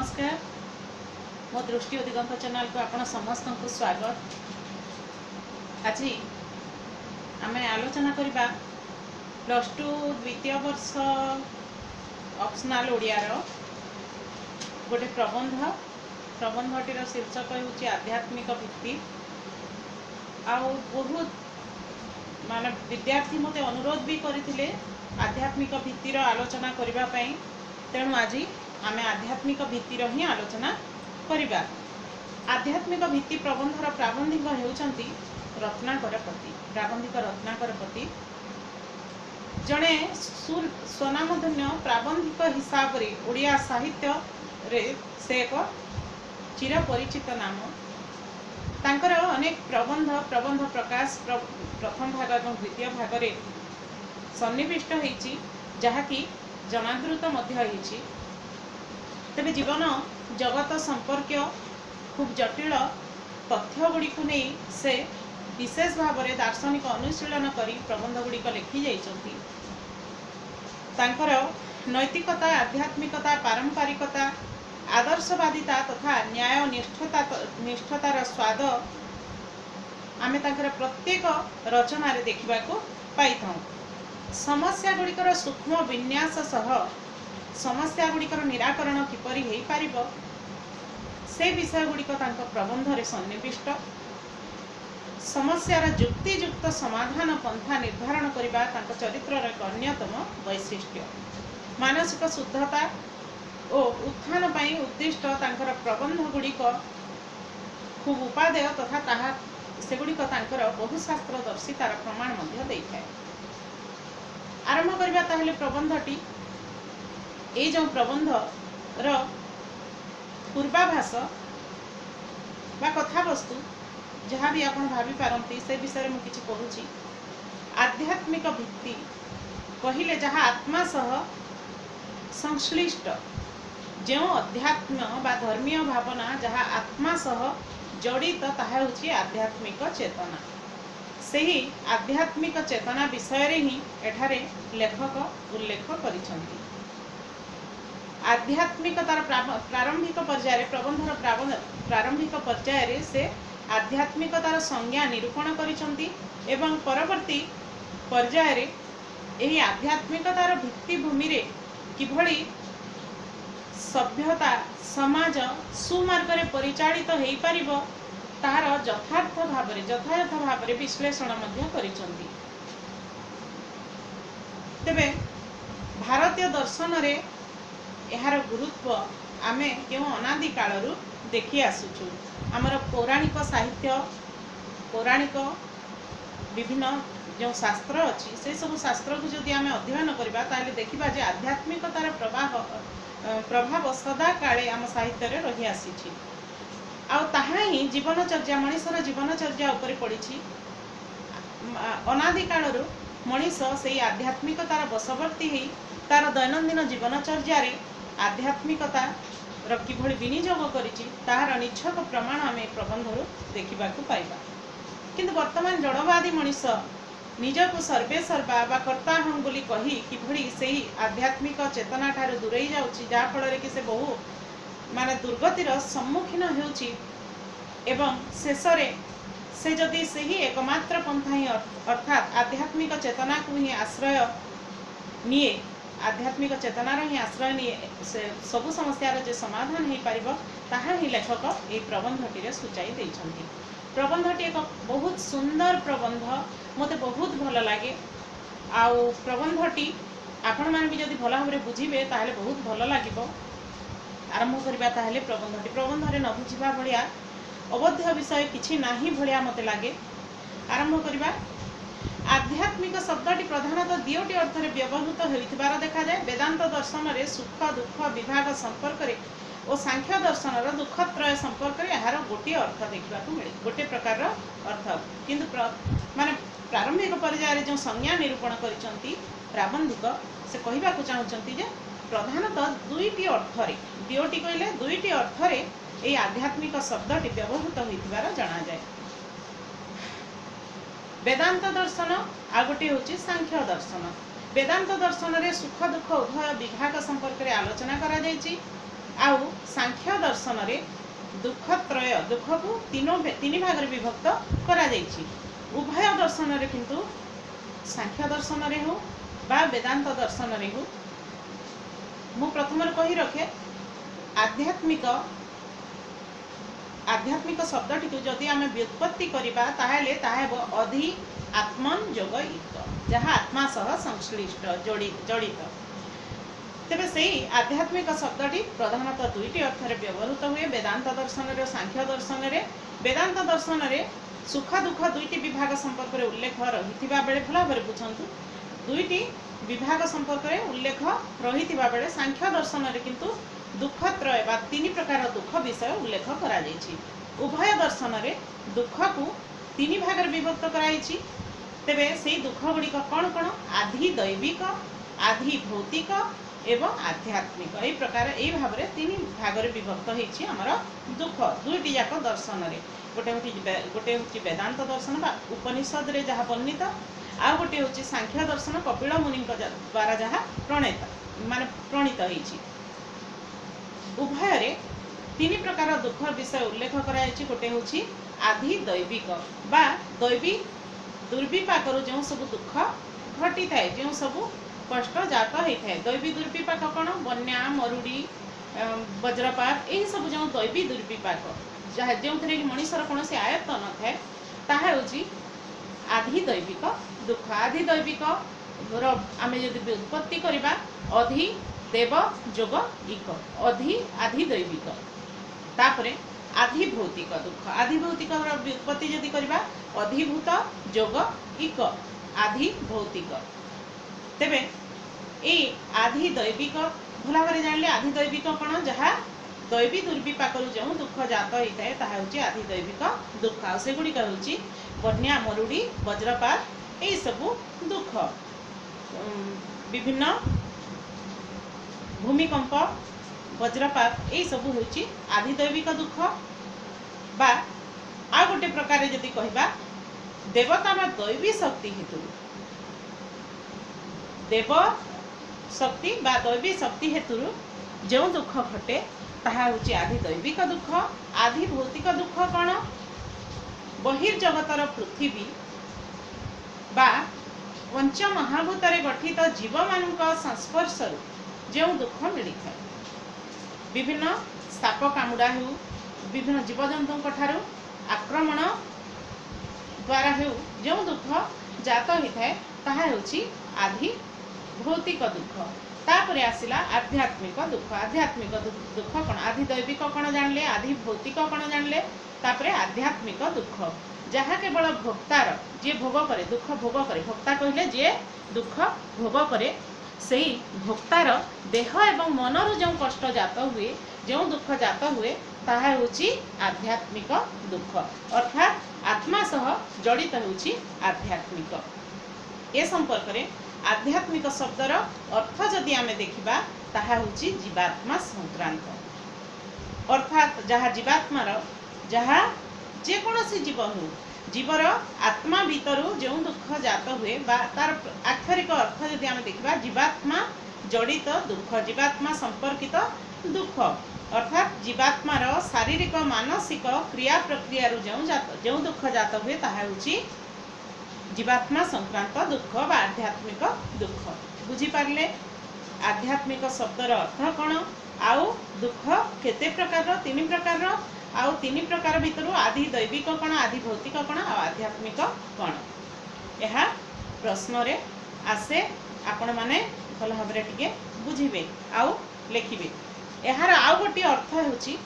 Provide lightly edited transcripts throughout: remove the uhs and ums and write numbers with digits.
नमस्कार मो दृष्टि दिगंत चैनल को आपण समस्त को स्वागत। आज आम आलोचना करबा +2 द्वितीय वर्ष ऑप्शनल ओडियार गोटे प्रबंधटीर शीर्षक होची आध्यात्मिक भित्ति। आउ बहुत माने विद्यार्थी मते अनुरोध भी करथिले आध्यात्मिक भित्तिर आलोचना करबा पई। तेणु आज आम आध्यात्मिक भित्तिर ही आलोचना करिबा। आध्यात्मिक भित्ति प्रबंधर प्राबंधिक हेउचंती रत्नाकरपति। प्राबंधिक रत्नाकरपति जड़े स्वनामधन्य प्राबंधिक हिसाब रे ओडिया साहित्य रे से एक चिरपरिचित नाम। तांकर अनेक प्रबंध प्रकाश प्रथम भाग और द्वितीय भाग रे सन्निविष्ट होईची, जहाँकि जनादृत मध्य होईची। तेबे जीवन जगत संपर्क खूब जटिल तथ्य गुड़ी को नहीं से विशेष भाव में दार्शनिक अनुशीलन करी प्रबंध गुड़िक लिखि जाइछंती। तांकर नैतिकता, आध्यात्मिकता, पारंपरिकता, आदर्शवादिता तथा न्याय निष्ठतार स्वाद आमे तांकर प्रत्येक रचना रे देखिबा को पाइथौ। समस्या गुड़िकर सूक्ष्म विन्यास सह समस्या गुड़िकर निराकरण किपरि हेई पारिबो से विषय गुड़िक तांको प्रबंध रे सन्निविष्ट। समस्यार युक्तियुक्त समाधान पंथा निर्धारण करिबा तांको चरित्रर एक अन्यतम वैशिष्ट्य। मानसिक शुद्धता और उत्थान पई उद्दिष्ट तांकर प्रबंध गुड़िक खूब उपादेय तथा ताहा सेगुड़िक तांकर बहुशास्त्रदर्शितार प्रमाण मध्य देइथाय। आरंभ करिबा ताहले प्रबंधटी ए जो प्रबंध रो पूर्वाभास बा कथावस्तु जहाँ भी आपण भावी पारंती से विषय में किछि कहूची। आध्यात्मिक भित्ति कहिले जहाँ आत्मा सह संश्लिष्ट जो अध्यात्म बा धर्मीय भावना जहाँ आत्मा सह जड़ित ताहा होची आध्यात्मिक चेतना। सही आध्यात्मिक चेतना विषय रे ही एठारे लेखक उल्लेख करिसंती। आध्यात्मिकतार प्रारंभिक पर्याय प्रबंधर प्रारंभिक पर्याय से आध्यात्मिकतार संज्ञा निरूपण करिसंती एवं परवर्ती पर्याय एही आध्यात्मिकतार भित्तिभूमि रे किभଳି सभ्यता समाज सुमार्ग रे परिचालित हेई पारिबो तार यथायथ भाव रे विश्लेषण मध्य करिसंती। तेबे भारतीय दर्शन रे यार गुरुत्व आमे क्यों अनादि कालरू देखी आसुचु। आमर पौराणिक साहित्य पौराणिक विभिन्न जो शास्त्र अच्छी से सब शास्त्र को जदि आमे अध्ययन करबा ताले देखिबा जे आध्यात्मिकतार प्रभाव सदा काले आम साहित्य रे रही आसीछि। आ ताहा ही जीवनचर्या मनीषर जीवनचर्या उपरे पड़िछि। अनादि कालरू मनीष से आध्यात्मिकतार बशवर्ती ही तार दैनंदिन जीवनचर्या रे आध्यात्मिकता किभଳି विनियोग करिछि ताहार निच्छक प्रमाण आम प्रबंधरू देखा पाइबा। किंतु वर्तमान जड़वादी मनीष निजक सर्वे सर्वा बा कर्ता हम बोली कही किभଳି सेही आध्यात्मिक चेतना ठारू दूरेई जाउछि, जहा फल कि से बहु माने दुर्गतिर सम्मुखीन हेउछि एवं शेषरे से जदि सेही एकमात्र पंथा ही अर्थात आध्यात्मिक चेतना को ही आश्रय निये, आध्यात्मिक चेतनार ही आश्रय निये से सबु समस्यार जे समाधान हो पारिबो ताहा ही लेखक ए प्रबंधटी सूचाई देइछंती। प्रबंधटी एक बहुत सुंदर प्रबंध, मते बहुत भल लगे। आउ प्रबंधटी आपण मान भी जदि भल भाव बुझीबे ताहले बहुत भल लागिबो। आरंभ करबा ताहले प्रबंध रे न बुझिबा भलिया अवध्य विषय किछि नाही भलिया मते लागे। आरंभ करबा। आध्यात्मिक शब्दटी प्रधानतः दुईटी अर्थ रे व्यवहृत होइथिबार देखा जाए। वेदांत दर्शन रे सुख दुख विभाग संपर्क रे और सांख्य दर्शन रो दुखत्रय संपर्क रे यार गोटे अर्थ देखा मिले, गोटे प्रकार अर्थ। किंतु माने प्रारंभिक पर्याय जो संज्ञा निरूपण करिसंती प्राबंधिक से कहबा को चाहउचंती जे प्रधानतः दुईटी अर्थ रे दुईटी कहले दुईटी अर्थ रे ए आध्यात्मिक शब्दटी व्यवहृत होइथिबार जणा जाए। वेदांत दर्शन आ गोटे होची सांख्य दर्शन। वेदांत दर्शन रे सुख दुख उभय विभाग संपर्क रे आलोचना करा जायछि। आउ सांख्य दर्शन रे दुख त्रय दुख को तीन भाग रे विभक्त करा जायछि। उभय दर्शन रे किंतु सांख्य दर्शन रे हो बा वेदांत दर्शन रे हो मु प्रथम कही रखे आध्यात्मिक शब्दटी को जदि आम व्युत्पत्ति करबा ताहेले ताहेब अधि आत्मन जोगयुक्त जहाँ आत्मा सह संश्लिष्ट जड़ित। तेबे सेही आध्यात्मिक शब्दटी प्रधानतः दुईटी अर्थ रे व्यवहृत हुए वेदांत दर्शन रे सांख्य दर्शन रे। वेदांत दर्शन रे सुख दुख दुईटी विभाग संपर्क रे उल्लेख रहिथिबा बेले भला भाबरे बुझंतु दुईटी विभाग संपर्क रे उल्लेख रहिथिबा बेले सांख्य दर्शन रे किंतु दुख त्रय बा तीन प्रकार दुख विषय उल्लेख करा जायछि। उभय दर्शन रे दुख को तीन भाग रे विभक्त कराइछि। तेबे सेही दुख गुड़िक कौन कौन आधि दैविक आधि भौतिक एवं आध्यात्मिक यही प्रकार यही भाव में तीन भाग में विभक्त होती आमर दुख दुईटी जाक दर्शन रे गोटे हूँ वेदांत दर्शन बा उपनिषद रे जहाँ वर्णित आ गोटे हूँ सांख्य दर्शन कपिल मुनि द्वारा जहाँ प्रणीत होती। उभय रे तीन प्रकार दुख विषय उल्लेख कराई। गोटे हूँ आधि दैविक बा दैवी दुर्विपाक जो सब दुख घटी थाए जो सब कष्ट जात होता है। दैवी दुर्विपाक कौन बन्या मरुड़ी वज्रपात यही सब जो दैवी दुर्विपाक जहाँ जो कि मनुष्यर कौन से आयत्त न थाए ताहा होची आधि दैविक दुख। आधि दैविक आम जब व्युत्पत्ति करवा अधि देव जोग इक आधि दैविक तापरे आधि भौतिक दुख। आधि भौतिक व्युत्पत्ति जदि करवा अधिभूत जोग इक आधि भौतिक। तेबे ए आधि दैविक भला भाव जानले आधि दैविक कौन जहाँ दैवी दुर्विपाक जो दुख जात होता है ताहा होची आधि दैविक दुख। आ सेगुड़िक होची बन्या मरुड़ी वज्रपात यही सबू दुख विभिन्न भूमिकंप वज्रपात यही सबू होची आधि दैविक दुख। बा आ गोटे प्रकार जदि कहबा देवता बा दैवी शक्ति हेतु देव शक्ति बा दैवी शक्ति हेतु जो दुख घटे ताहा होची आधि दैविक दुख। आधि भौतिक दुख कौन बहिर्जगतर पृथ्वी बा पंच महाभूत गठित जीव मान संस्पर्श जो दुख मिली था विभिन्न साप कामुड़ा हो विभिन्न जीवजंतु ठारू आक्रमण द्वारा हो जो दुख जात होता है ताहा होची आधि भौतिक दुख। तापरे आसिला आध्यात्मिक दुख। आध्यात्मिक दुख कौन आधि दैविक कौन जानले आधि भौतिक कौन जानले तापरे आध्यात्मिक दुख जहाँ केवल भोक्तार जे भोग करे दुख भोग करे भोक्ता कहले जे दुख भोग करे सही भोक्तार देह एवं मनर जो कष्ट जात हुए जो दुख जात हुए ताहा होची आध्यात्मिक दुख अर्थात आत्मा सह जड़ित होची आध्यात्मिक। ए संपर्क रे आध्यात्मिक शब्दर अर्थ जदि आमे देखिबा ताहा होची जीवात्मा संक्रांत अर्थात जहाँ जीवात्मार जहाँ जेकोसी जीव हो जीवर आत्मा भीतरु जो दुख जात हुए बा तार आक्षरिक अर्थ जदि आमे देखिबा जीवात्मा जड़ित दुख जीवात्मा संपर्कित दुख अर्थात जीवात्मार शारीरिक मानसिक क्रिया प्रक्रिया जो दुख जात हुए ताहा होची जीवात्मा संक्रांत दुख बा आध्यात्मिक दुख। बुझी पारले आध्यात्मिक शब्दर अर्थ कौन आउ दुख केते प्रकार तीन प्रकार आउ तीन प्रकार भितर आधि दैविक कौन आधि भौतिक कौन आध्यात्मिक कौन यह प्रश्न रे आसे आपण माने भल भाव टिके बुझिबे आउ लेखिबे। यार आउ गोटे अर्थ होची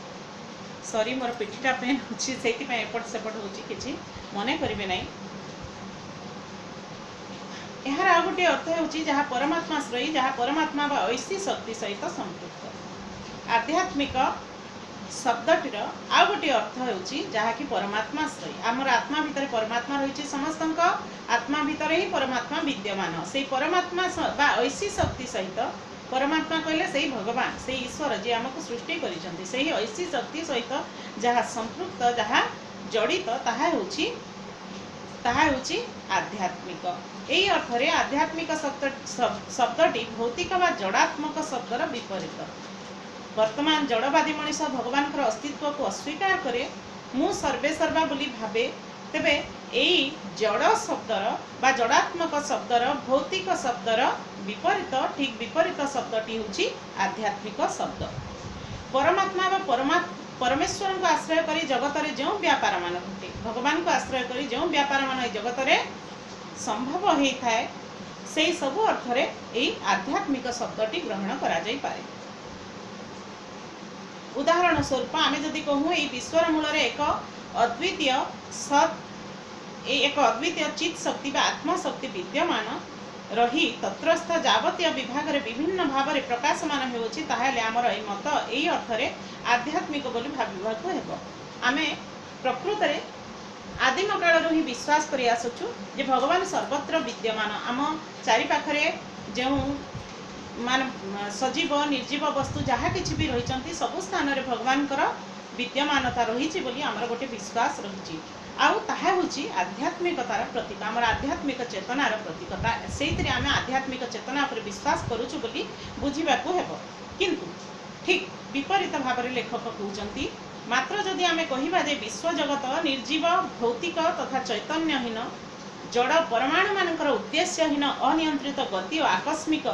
सॉरी मोर पिठीटा पेन होची सेति पे एपट सेपट होची किछि मने करिवे नाही। यार आउ गोटे अर्थ होची जहाँ परमात्मा श्रयी जहाँ परमात्मा बा ऐसी शक्ति सहित संपृक्त। आध्यात्मिक शब्दटीर आउ गोटे अर्थ होची जहाँ कि परमात्मा श्रयी आमर आत्मा भितर परमात्मा रही समस्त आत्मा भितर ही परमात्मा विद्यमान से परमात्मा बा ऐसी शक्ति सहित परमात्मा कहले से भगवान से ईश्वर जी आमको सृष्टि करिसंती से ऐसी शक्ति सहित जहाँ संपृक्त जहाँ जड़ित ताहा होची आध्यात्मिक। यही अर्थ रे आध्यात्मिक शब्दटी भौतिक बा जड़ात्मक शब्दर विपरीत वर्तमान जड़वादी मनीष भगवान अस्तित्व को अस्वीकार करे मु सर्वे सर्वा बोली भावे तेबे एई जड़ शब्दर बा जड़ात्मक शब्दर भौतिक शब्दर विपरीत ठीक विपरीत शब्दटी होची आध्यात्मिक शब्द। परमात्मा बा परमेश्वर को आश्रय करी जगत रे जो व्यापार मान घटे भगवान को आश्रय करी जो व्यापार मान जगत रे संभव होई थाए सेई सब अर्थ रे एई आध्यात्मिक शब्दटी ग्रहण करा जाई पारे। उदाहरण स्वरूप आमे जदि कहूँ ये विश्वर मूल एक अद्वितीय सत एक अद्वितीय चित शक्ति बा आत्मशक्ति विद्यमान रही तत्रस्थ जावतीय विभाग रे विभिन्न भाव में प्रकाशमान होउछि ताहाले हमर ए मत एई अर्थ रे आध्यात्मिक बोली भाबिबाकू हेबो। आमे प्रकृत रे आदिम काल ही विश्वास करि आसुछु जे भगवान सर्वत्र विद्यमान आम चारि पाखरे जो मान सजीव निर्जीव वस्तु जहाँ किसी भी रही सबु स्थान रे भगवान विद्यमानता रही बोली आमर गोटे विश्वास रही आउ ताहा होची आध्यात्मिकतार प्रतीक आमर आध्यात्मिक चेतनार प्रतीकता से आम आध्यात्मिक चेतना पर विश्वास करुचु बोली बुझिबाकू हेबो। किंतु ठीक विपरीत भाव में लेखक कहउचंती मात्र जदि आमे कहिबा जे विश्व जगत निर्जीव भौतिक तथा चैतन्यहीन जड़ परमाणु मानकर उद्देश्यहीन अनियंत्रित गति और आकस्मिक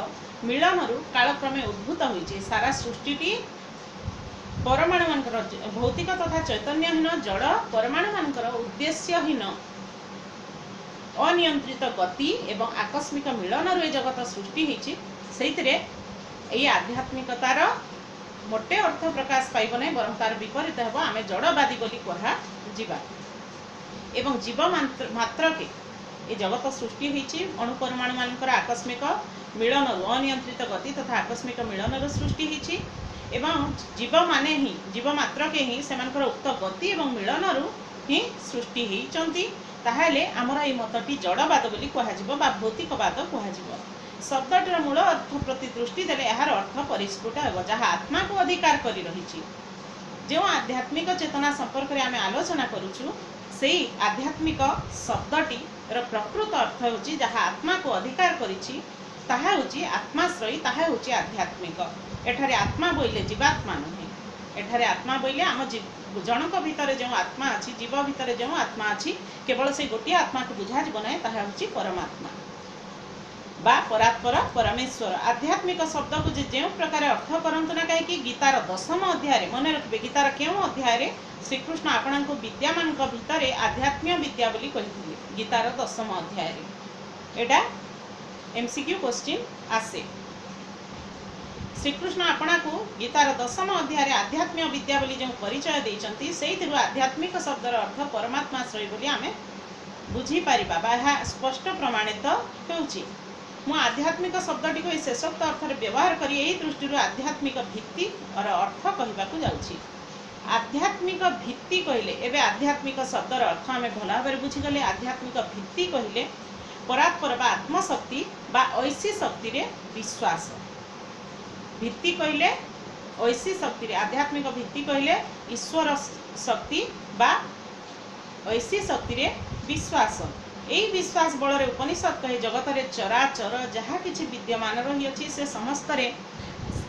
मिलन कालक्रमे उद्भूत होइछे सारा सृष्टि परमाणु मानकर भौतिक तथा चैतन्यहीन जड़ परमाणु मानकर उद्देश्यहीन अनियंत्रित गति एवं आकस्मिक मिलन रे जगत सृष्टि होइछे सेइतरे एई आध्यात्मिकतार मोटे अर्थ प्रकाश पाइब नै बरं तार विपरीत हेबो आमे जड़वादी बोली कहा जिबा एवं जीव मात्र के ये जगत सृष्टि होइछे अणु परमाणु मानकर आकस्मिक मिलन अनियंत्रित गति तथा आकस्मिक मिलन सृष्टि होइछे एवं जीव माने ही जीव मात्र के ही सेमानकर उक्त गति एवं मिलन ही सृष्टि होइचंती ताहाले हमर ए मतटी जड़वाद बोली कहाजिबो बा भौतिकवाद कहाजिबो। शब्दटर मूल अर्थ प्रति दृष्टि देले यार अर्थ परिस्फुट हेबो जहाँ आत्मा को अधिकार करी रहिछि। जो आध्यात्मिक चेतना संपर्क में आम आलोचना करुछु सेई आध्यात्मिक शब्दटी प्रकृत अर्थ होची जहाँ आत्मा को अधिकार करिछि ताहा होची आत्माश्रयी ताहा होची आध्यात्मिक। एठारे आत्मा बोइले जीवात्मा नुहे एठारे आत्मा बोइले आम जनक भितर जो आत्मा अछि जीव भितर जो आत्मा अछि केवल से गोटे आत्मा को बुझा जीव ना ताहा होची परमात्मा बा परात्पर परमेश्वर। आध्यात्मिक शब्द को जो प्रकार अर्थ करंतु ना कहीं गीतार 10म अध्याय मन रखिए गीतार क्यों अध्याय श्रीकृष्ण आपण को विद्यामान भितर आध्यात्मिक विद्या बोली कही गीतार 10म अध्याय एटा एमसीक्यू क्वेश्चन आसे। श्रीकृष्ण आपणा को गीतार 10म अध्याय आध्यात्मिक विद्या बोली जो परिचय देइचंती सेहि आध्यात्मिक शब्दर अर्थ परमात्मा श्रय बोली आमे बुझी पारिबा बा स्पष्ट प्रमाणित होउची। मु आध्यात्मिक शब्दटी को शेषोक्त अर्थ व्यवहार करी एही दृष्टि आध्यात्मिक भित्ति और अर्थ कहबाकू जाउची। आध्यात्मिक भित्ति कहले एबे आध्यात्मिक शब्दर अर्थ आमे भला भाबरे बुझीगले। आध्यात्मिक भित्ति कहले परात्पर बा आत्मशक्ति बा ऐसी शक्ति रे विश्वास। भित्ति कहले ऐसी शक्ति रे आध्यात्मिक भित्ति कहले ईश्वर शक्ति बा ऐसी शक्ति रे विश्वास। यही विश्वास बल रे उपनिषद कहे जगत रे चराचर जहाँ किछि विद्यमान रही अछि से समस्त रे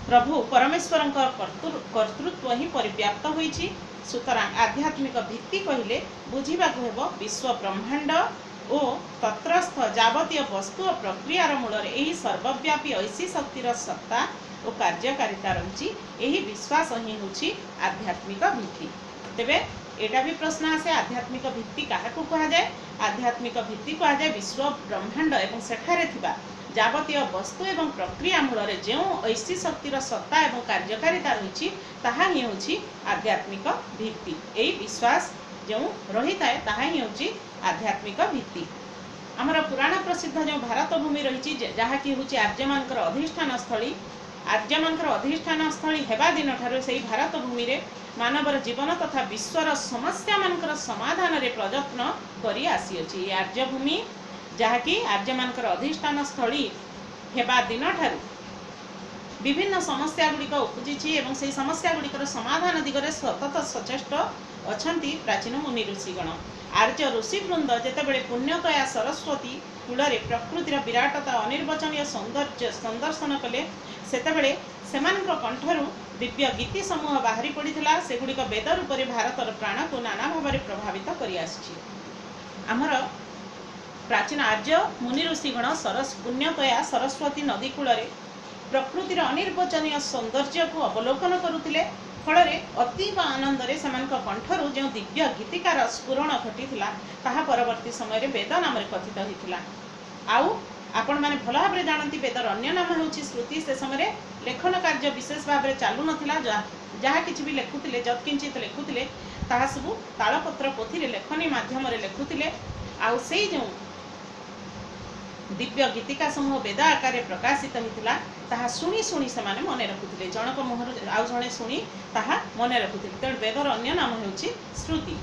प्रभु परमेश्वर कर्तृत्व ही परिव्याप्त होइछि। सुतरां आध्यात्मिक भित्ति कहले बुझिबाकू हेबो विश्व ब्रह्मांड ओ तत्रस्थ जावतीय वस्तु और प्रक्रियार मूल यही सर्वव्यापी ऐसी शक्तिर सत्ता और कार्यकारिता रही यही विश्वास ही होछि आध्यात्मिक भित्ति। तेबे एटा भी प्रश्न आसे आध्यात्मिक भित्ति काहाकू कहा जाए। आध्यात्मिक भित्ति कहा जाए विश्व ब्रह्मांड एवं सेठारे थिबा जावतीय वस्तु एवं प्रक्रिया मूल जो ऐसी शक्तिर सत्ता एवं कार्यकारिता रही ताहा ही होछि आध्यात्मिक भित्ति। यही विश्वास जो रही थाए ताहा ही होछि आध्यात्मिक भित्ति। आमर पुराण प्रसिद्ध जो भारत भूमि रही जहाँ कि होछि आर्यमानकर अधिष्ठान स्थली। आर्यमानकर अधिष्ठान स्थली हेबा दिन ठारू सेही भारत भूमि रे मानवर जीवन तथा विश्वर समस्या मानकर समाधान रे प्रयत्न करी आसीअछि। आर्यभूमि जहाँ कि आर्यमानकर अधिष्ठान स्थली हेबा दिन ठारू विभिन्न समस्या गुड़िक उपजिछि एवं से समस्या गुड़िकर समाधान दिगरे सतत सचेष्ट अछंती प्राचीन मुनि ऋषिगण। आर्य ऋषिवृंद जेतेबेले पुण्यतया सरस्वती कूल प्रकृतिर विराटता अनिर्वचनीय सौंदर्य संदर्शन कले सेतेबेले सेमानक कंठरू दिव्य गीति समूह बाहरी पड़ीला सेगुड़िक वेद रूप भारतर प्राण को नाना भाव में प्रभावित कर आमर प्राचीन आर्य मुनि ऋषिगण पुण्यतया सरस्वती नदी कूल प्रकृतिर अनिर्वचनीय सौंदर्य को अवलोकन करुले फल अतीव आनंद कंठरू जो दिव्य गीतिकार स्फुरण घटी ताहा परवर्ती समय वेद नाम कथित होता। आउ आपण मैंने भल भाव जानती वेदर अन्य नाम हूँ श्रुति। से समय लेखन कार्य विशेष भाव में चालू नाला जहाँ कि भी लिखुले जत्किंचित लिखुले ताहा सबू तालपत्र पोथी लेखनी मध्यम लिखुले आउ से जो दिव्य गीतिका समूह वेद आकार प्रकाशित होता ताहा शुणी शुणी से मन रखुले जनक मुहर आउ जड़े शुणी ताहा मन रखुले। तेणु वेदर अन्य नाम हूँ श्रुति।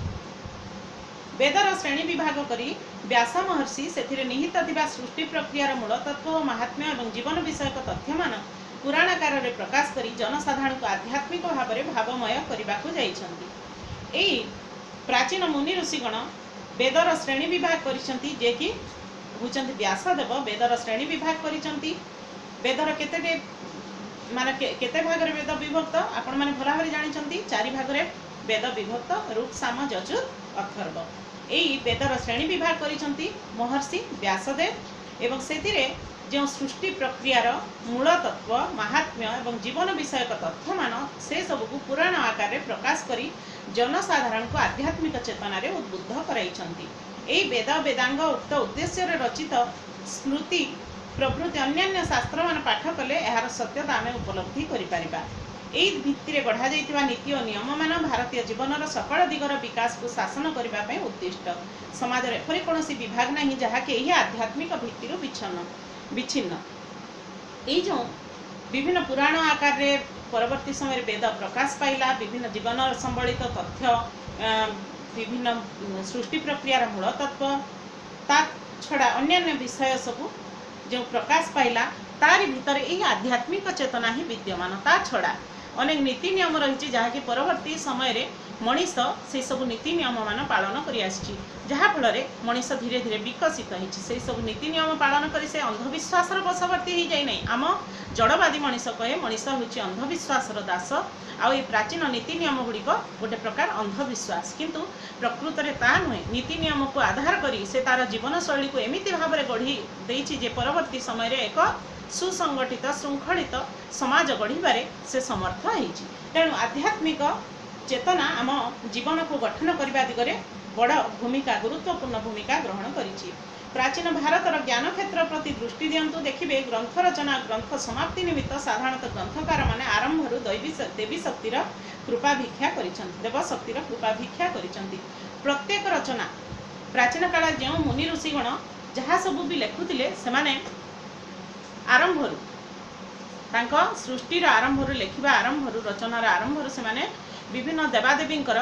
वेदर श्रेणी विभाग करी व्यास महर्षि से निहित थिबा सृष्टि प्रक्रियार मूल तत्व महात्म्य और जीवन विषयक तथ्य मान पुराणाकार प्रकाश करी जनसाधारण को आध्यात्मिक भाव में भावमय करने को प्राचीन मुनि ऋषिगण वेदर श्रेणी विभाग करिसेंती जे कि होचंती व्यासदेव वेदर श्रेणी विभाग करिसेंती। वेदर केते माने केते भाग रे वेद विभक्त आपण माने भला भाବରେ जानिचंती। 4 भाग रे वेद विभक्त ऋक् साम यजुर अथर्व। यही वेदर श्रेणी विभाग करिसेंती महर्षि व्यासदेव एवं सेतिरे जो सृष्टि प्रक्रियार मूल तत्व महात्म्य और जीवन विषयक तथ्य मान से सबको पुराण आकार प्रकाश करी जनसाधारण को आध्यात्मिक चेतना रे उद्बुद्ध कराइछंती। एई वेद वेदांग उक्त उद्देश्य रचित स्मृति प्रभृति अन्यान्य शास्त्र मान पाठ कले यार सत्यता आम उपलब्धि करिपारिबा। एई भित्तिरे गढ़ा जाइतिबा नीति और नियम मान भारतीय जीवनर सकल दिगर विकास को शासन करबा पय उद्दिष्ट। समाज रे एपरि कोनोसी विभाग नाही जहा कि एही आध्यात्मिक भित्तिरु विच्छिन्न। ये जो विभिन्न पुराण आकार रे परवर्ती समय वेद प्रकाश पाइला विभिन्न जीवन संबलित तथ्य विभिन्न सृष्टि प्रक्रियार मूल तत्व ता छड़ा अन्यान्य विषय सबू जो प्रकाश पाइला तारी भीतर यही आध्यात्मिक चेतना ही विद्यमान। ता छड़ा अनेक नीति नियम रही जहाँ कि परवर्ती समय मनीष से सब नीति नियम मान पालन कर जहाँ फल मनीष धीरे धीरे विकसित होती सब नीति नियम पालन कर से अंधविश्वास बशवर्ती हो जाए। आम जड़वादी मनीष कहे मनीष हूँ अंधविश्वास दास आउ प्राचीन नीति नियम गुड़िक गोटे प्रकार अंधविश्वास किंतु प्रकृत में ता नुहे। नीति नियम को आधार करी से तार जीवन शैली को एमती भाव में गढ़ी देछि जे परवर्ती समय एक सुसंगठित श्रृंखलित समाज गढ़िबारे से समर्थ होइछि। तेणु आध्यात्मिक चेतना आम जीवन को गठन करने दिगरे बड़ भूमिका गुरुत्वपूर्ण भूमिका ग्रहण करिछि। प्राचीन भारतर ज्ञान क्षेत्र प्रति दृष्टि दियंतु देखिबे ग्रंथ रचना ग्रंथ समाप्ति निमित्त साधारणतः ग्रंथकार माने आरंभरू देवी शक्तिर कृपा भिक्षा करिसंति देव शक्तिर कृपा भिक्षा करिसंति। प्रत्येक रचना प्राचीन काल जो मुनि ऋषिगण जहाँ सबू भी लिखुतिले सेमाने आरंभरू तांको सृष्टिर आरंभरू लेखिबा आरंभरू रचनार आरंभरू सेमाने विभिन्न देवादेवींकर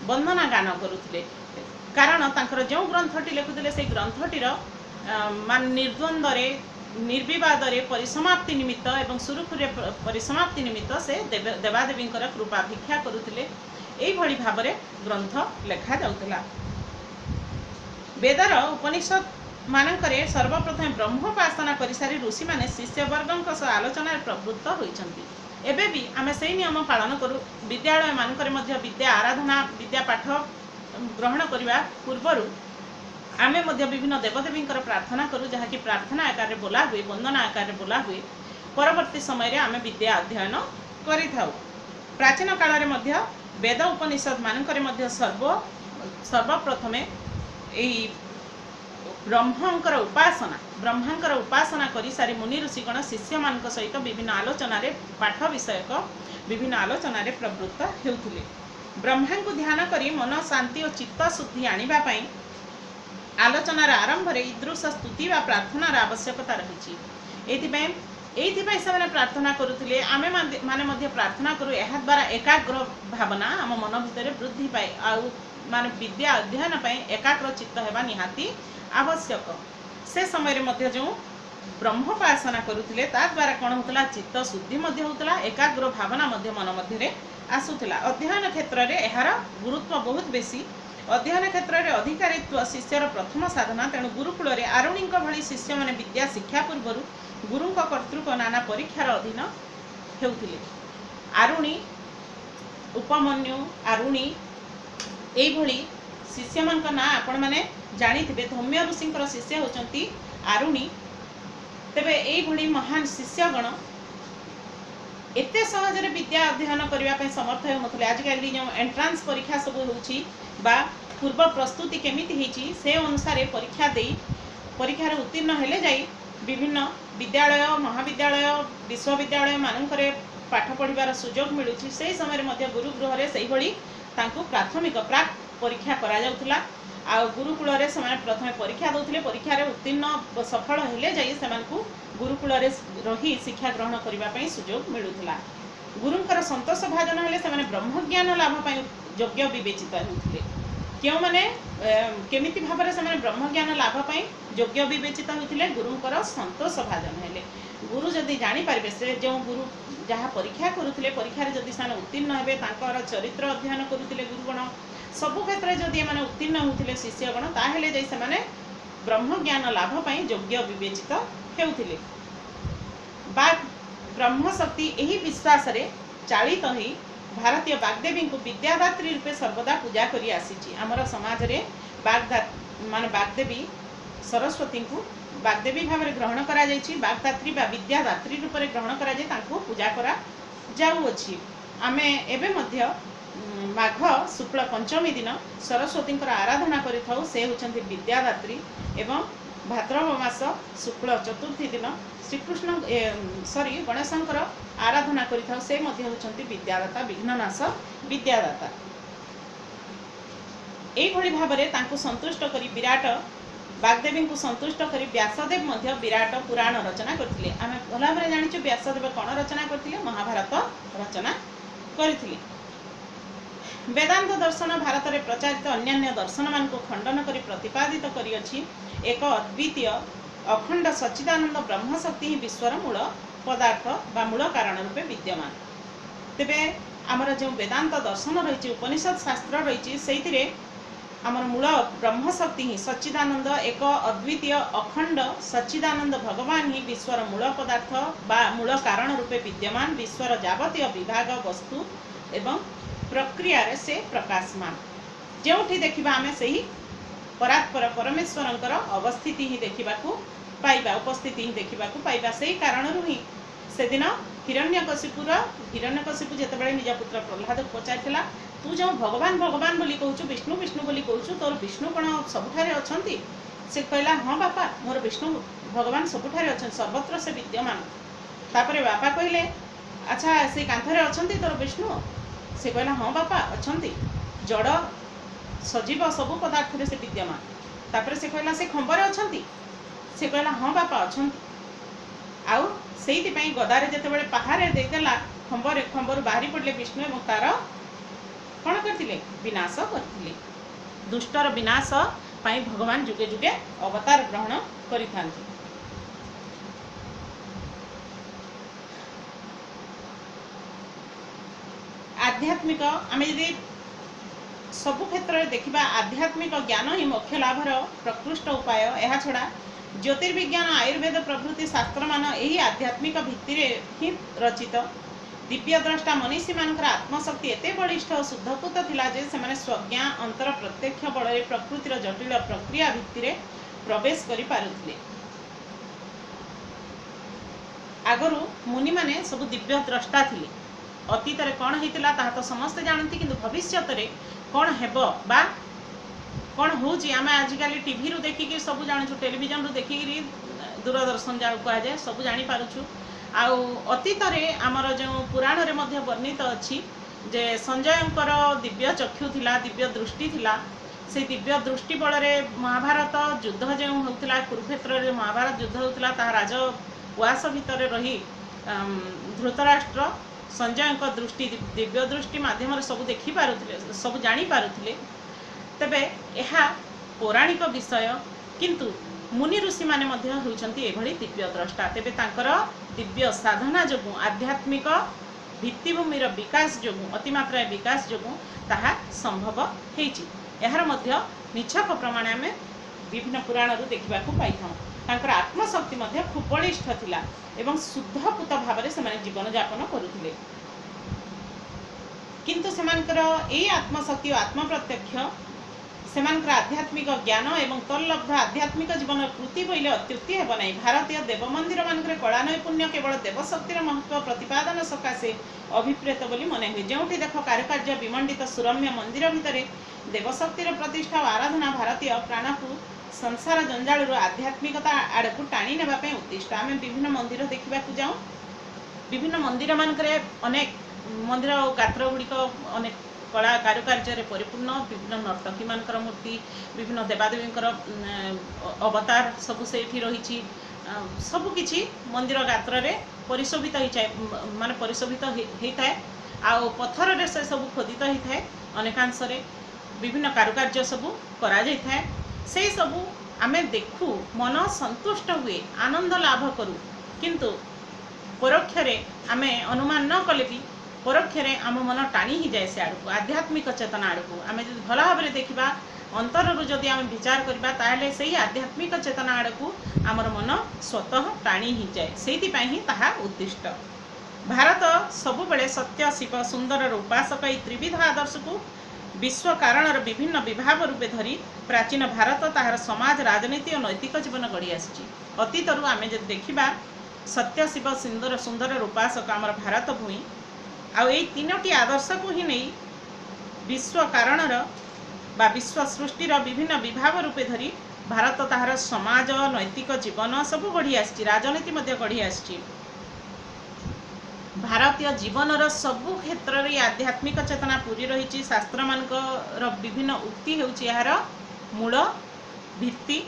वंदना गान करुथिले। कारण तांकर जो ग्रंथटी लिखुथिले से ग्रंथटीर मान निर्द्वंद्व निर्विवाद परिसमाप्ति निमित्त एवं सुरुखुरे परिसमाप्ति निमित्त से देवादेवींकर कृपा भिक्षा करुथिले। एई भली भाबरे ग्रंथ लेखा जाउतला। वेदर उपनिषद मानकरे सर्वप्रथम ब्रह्मोपासना करि सारी ऋषि माने शिष्यवर्गଙ୍କ सह आलोचना प्रवृत्त होइछन्ति। एबे भी आमे सेही नियम पालन करू। विद्यालय मानकरे मध्य विद्या आराधना विद्या पाठ ग्रहण करने पूर्वर आमे मध्य विभिन्न देवदेवींकर प्रार्थना करूँ जहाँ कि प्रार्थना आकार बोला हुए वंदना आकार बोला हुए परवर्ती समय रे आमे विद्या अध्ययन करिथाउ। प्राचीन काल में मध्य वेद उपनिषद मानकरे मध्य सर्वप्रथमे एई ब्रह्मंकर उपासना करी सारी मुनि ऋषिगण शिष्य मान सहित विभिन्न आलोचना पाठ विषयक विभिन्न आलोचना प्रवृत्त हेउथिले। ब्रह्मा को ध्यान करी मन शांति और चित्त शुद्धि आनिबा पई आलोचनार आरंभ रे ईदृश स्तुति वा प्रार्थनार आवश्यकता रही। एथिपाई से प्रार्थना करुथिले। आमे माने मध्य प्रार्थना करू एहा द्वारा एकाग्र भावना आम मन भितर वृद्धि पाए आउ माने विद्या अध्ययन पई एकाग्र चित्त हेबा निहाती आवश्यक। से समय रे मध्य जो ब्रह्मोपासना करुथिले ता द्वारा कोन होतला चित्त शुद्धि मध्य होतला एकाग्र भावना मध्य मन मध्य रे आसुथिला। अध्ययन क्षेत्र रे एहार गुरुत्व बहुत बेसी। अध्ययन क्षेत्र रे अधिकारित्व शिष्यर प्रथम साधना। तेणु गुरुकुल रे आरुणींक भली शिष्य माने विद्या शिक्षा पूर्व गुरुंक कर्तृक नाना परीक्षार अधीन हेउथिले। आरुणी उपमन्यु आरुणी एभली शिष्य मान ना आपण माने जानिथिबे। धौम्य ऋषिंकर शिष्य होचंती आरुणी। तेबे एभली महान शिष्यगण एते सहजरे विद्या अध्ययन करने समर्थ होते। आजिकल जो एंट्रांस परीक्षा सब होची बा पूर्व प्रस्तुति केमिति हेची से अनुसार परीक्षा दे परीक्षार उत्तीर्ण हेले जाई विभिन्न विद्यालय महाविद्यालय विश्वविद्यालय मानकरे पाठ पढ़िबार सुजोग मिलुची। से समय मध्य गुरुगृह रे सेही भली तांकु प्राथमिक प्राक परीक्षा करा जाउथला। आ गुरुकुल रे समय प्रथम परीक्षा दउथिले। परीक्षा रे उत्तीर्ण सफल हेले जाई सेमानकु गुरुकुल रे रही शिक्षा ग्रहण करिबा पई सुजोग मिलुथला। गुरुंकर संतोष भाजन हेले सेमाने ब्रह्मज्ञान लाभ पई योग्य विवेचित होउथिले। क्यों माने केमिति भाबरे सेमाने ब्रह्मज्ञान लाभ पई योग्य विवेचित होउथिले। गुरुंकर संतोष भाजन हेले गुरु जदि जानि पारबे से जो गुरु जहाँ परीक्षा करुथिले परीक्षा रे जदि सान उत्तीर्ण हेबे तांकर चरित्र अध्ययन करुथिले गुरुगण सबु क्षेत्र जदि माने उत्तीर्ण होउथिले शिष्यगण ताहेले जै सेमाने ब्रह्मज्ञान लाभ पई योग्य विवेचित हेउथिले। बाग ब्रह्मशक्ति एही विश्वास रे चालित होई भारतीय बागदेवी को विद्यादात्री रूपे सर्वदा पूजा करी आसीची। आमर समाज रे माने बागदेवी सरस्वती को बागदेवी भाव में ग्रहण करा जायछि। बागदात्री बा विद्यादात्री रूप में ग्रहण करा जाय तांको पूजा करा जाउछि। आमे एबे मध्य माघ शुक्ल पंचमी दिन सरस्वती आराधना करिथाउ। से होचंती विद्यादात्री एवं भाद्रव मास शुक्ल चतुर्थी दिन श्रीकृष्ण गणेशंकर आराधना करिथाउ। से मध्य होचंती विद्यादाता विघ्ननाश विद्यादाता। एई भली भाबरे तांको संतुष्ट करी विराट बागदेवी को संतुष्ट करी व्यासदेव मध्य विराट पुराण रचना करथिले। आमे भला भाबरे जानिछु व्यासदेव कोन रचना करथिले महाभारत रचना करथिले। वेदांत दर्शन भारत में प्रचारित अन्यान्य दर्शन मान को खंडन करी प्रतिपादित करी अछि। एक अद्वितीय अखंड सच्चिदानंद ब्रह्मशक्ति ही विश्वर मूल पदार्थ बा मूल कारण रूपे विद्यमान। तेबे आमर जो वेदांत दर्शन रही उपनिषद शास्त्र रही से आमर मूल ब्रह्मशक्ति ही सच्चिदानंद एक अद्वितीय अखंड सच्चिदानंद भगवान ही विश्वर मूल पदार्थ बा मूल कारण रूपे विद्यमान। विश्वर जावतीय विभाग वस्तु एवं प्रक्रिया रे से प्रकाशमान। जोठी देखिबा आमे सही परात्पर परमेश्वरंकर अवस्थिति ही देखिबाकू पाइबा उपस्थिति ही देखिबाकू पाइबा। सही कारणरू ही से दिन हिरण्यकशिपु जेतेबेले निज पुत्र प्रहलाद पचारिथिला तू जो भगवान भगवान बोली कहूछु विष्णु विष्णु बोली कहूछु तोर विष्णु कोन सबुठारे अछंती। से कहला हां बापा मोर विष्णु भगवान सबुठारे अछन सर्वत्र से विद्यमान। तापरे बापा कहले अच्छा से कांथरे अछंती तोर विष्णु। से कहला हाँ बापा अछंती जड़ सजीव सबु पदार्थ रे से विद्यमान। तापरे से कहला से खंबरे अछंती। से कहला हाँ बापा अछंती। आउ सेइति पई गदारे जेतेबेले पहारे देदेला खंबर बाहरी पड़ले विष्णु एवं तार कौन करथिले विनाश करथिले। दुष्टर विनाश पई भगवान जुगे जुगे अवतार ग्रहण करिथांती। आध्यात्मिक आम यदि सबु क्षेत्र में देखा आध्यात्मिक ज्ञान ही मोक्ष लाभर प्रकृष्ट उपाय। यह छड़ा ज्योतिर्विज्ञान आयुर्वेद प्रभृति शास्त्र मान यही आध्यात्मिक भित्ति ही रचित। दिव्य द्रष्टा मनीषी मानकर आत्मशक्ति एते बलिष्ठ और शुद्धपूत थिला जे सेमाने स्वज्ञा अंतर प्रत्यक्ष बल प्रकृतिर जटिल प्रक्रिया भित्ति प्रवेश करि पारुथिले। आगरु मुनि माने सब दिव्य द्रष्टा थिले। अतीत रे कौन होता ताहा तो समस्ते जानती किंतु भविष्य कौन हेबो बा कौन होची आमे आजिकल टीवी रु देखिकी सब जानछु टेलीविजन रु देखिकी दूरदर्शन जा कहा जाए सब जानी पारुछु। आउ अतीत रे आमर जो पुराण रे मध्य वर्णित अछि जे संजयंकर दिव्य चक्षु थिला दिव्य दृष्टि थिला। से दिव्य दृष्टि बल रे महाभारत युद्ध जो होउतला कुरुक्षेत्र रे महाभारत युद्ध होउतला ता राज उआस भितर रही धृतराष्ट्र संजय दृष्टि दिव्य दृष्टि माध्यम सब देखि पारुथिले सब जानी पारुथिले। तबे एहा पौराणिक विषय किंतु मुनि ऋषि माने मध्य होउचंती एभली दिव्य द्रष्टा। तेबे तांकर दिव्य साधना जोगु आध्यात्मिक भित्तिभूमिर विकास जोगु अतिमात्रा विकास जोगु ताहा संभव हेछि। एहार मध्य निछक प्रमाण आमे विभिन्न पुराण रु देखिबाकू पाइथां। तांकर आत्मशक्ति मध्य खूब बलिष्ठ थिला एवं शुद्धपूत भाव में से जीवन यापन करुथिले। किंतु सेमानकर ए आत्मशक्ति और आत्मप्रत्यक्ष सेमानकर आध्यात्मिक ज्ञान एवं तल्लब्ध आध्यात्मिक जीवन कृति बोले अत्युक्ति हेब नहीं। भारतीय देव मंदिर मानक कला नैपुण्य केवल देवशक्तिर महत्व प्रतिपादन सकाशे अभिप्रेत बोली मने हुए। जोठी देख कारुकार्य विमंडित सुरम्य मंदिर भितर देवशक्तिर प्रतिष्ठा और आराधना भारतीय प्राण को संसार जंजालू आध्यात्मिकता आड़ को टाणी नेबापी उद्दिष्ट। आम विभिन्न मंदिर देखा जाऊँ, विभिन्न मंदिर मानक अनेक मंदिर और गात्र गुड़िक अनेक कला कारुकार्य परिपूर्ण, विभिन्न नर्तकी मानकर मूर्ति, विभिन्न देवादेवी अवतार सबू से रही सबकि मंदिर गात्र रे परिशोभित माने परिशोभित होता है। आ पत्थर रे से सब खोदित होता है। अनेकांश विभिन्न कारुकार्य सबू करा जाता है। से सबू आमे देखू, मन संतुष्ट हुए, आनंद लाभ करूँ, किंतु परोक्षरे आमे अनुमान न कले भी परोक्षरे आम मन टाणी ही जाए से आड़क आध्यात्मिक चेतना आड़क। आम जो भल भाव में देखा अंतरु जदि आम विचार करबा ताहले सही आध्यात्मिक चेतना आड़क आमर मन स्वतः टाणी ही जाए। से ही ताहा उद्दिष्ट। भारत सबुबले सत्य शिव सुंदर उपासक ई त्रिविध आदर्श को विश्व कारण विभिन्न विभाग रूपे धरी प्राचीन भारत ताहार समाज राजनीति और नैतिक जीवन गढ़ी आसी। अतीतरू आम जब देखा सत्य शिव सुंदर सुंदर उपासक आमर भारत भूमि आउ यही तीनोटी आदर्श को ही नहीं विश्व कारण विश्व सृष्टिर विभिन्न विभाग रूपे धरी भारत ताहार समाज नैतिक जीवन सब गढ़ी आसी, राजनीति मध्य गढ़ी आसी। भारतीय जीवन सबु क्षेत्र में आध्यात्मिक चेतना पूरी रही। शास्त्र मानकर विभिन्न उक्ति होउछि यार मूल भित्ति।